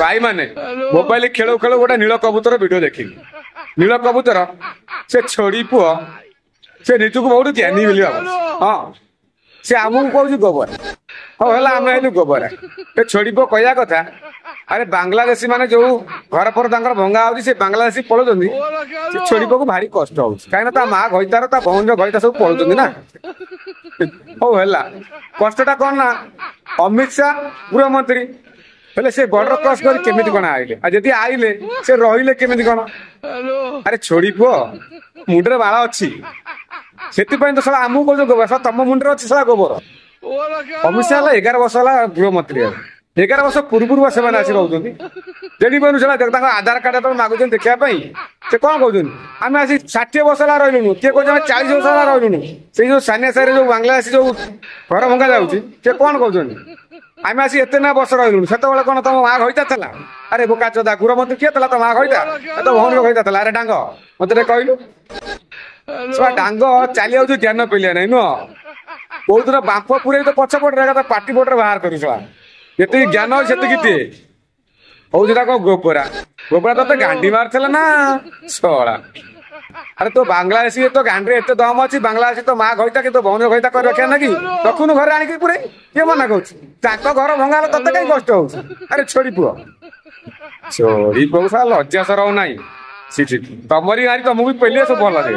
भाई माने मोबाइल खेल खेल गोटे नील कबूतर वीडियो देखी नील कबूतर से छोड़ी पुओ से निजक बहुत ज्ञानी बोली हाँ से आमको कौन गोबर हाँ है आम आइलु गोबर ए छोड़ी पुओ कहया कथा अरे बांग्लादेशी माने जो घर पर भंगा हो बांग्लादेशी पलाउं से छोड़ी पुओ को भारी कष्ट हो कहीं माँ घईतार भौन घईता सब पलाउं ना हौ है कष्टा कौन ना अमित शाह गृहमंत्री हेले से बॉर्डर क्रॉस कर केमिति कोन आइले आ जदी आइले से रहिले केमिति कोन अरे छोड़ी पुओ मुंडरे बाळ अछि सेति पय तो सला आमु को जो गोबर तम मुंडरे अछि सला गोबर अमित शाह 11 वर्ष वाला गृहमंत्री 11 वर्ष पूर्व से मैंने आसी रोचंती जेडी बनू सला देख आधार कार्ड तो मागुछन देखिया पई से कोन कहउछन आमे आसी 60 वर्ष वाला रहिलुनु के को 40 वर्ष वाला रहिलुनु से जो सानिया सारे जो बांग्लादेशी जो घर भंगा जाउची से कोन कहउछन आम आसी एत ना वर्ष रही से कौन तुम माँ घईता था अरे बोका चोदा गृहमंत्री किए तो माँ घईता तो भौन घईता था अरे डांग मत कहलु डांग चली जाऊ ज्ञान पेलिया नहीं नुह बहुत दिन बांप पूरे तो पछपटे पार्टी पटे बाहर करू ये ज्ञान से हूँ कौ गोबरा गोबरा तो गांडी मार ना छड़ा अरे तो बांग्लादेशी तो गांडी एत दम अच्छी बांग्लादेशी तो माँ घईता कि तो भौन घईता कर रखे ना कि रखुन घर आनिक पूरे किए मना कह घर भंगा ते कहीं कष्ट हो अरे छोड़ी पुओ छोड़ी पुओ लज्जा सरव ना तमरी गाड़ी तुमको पहले सब भल लगे।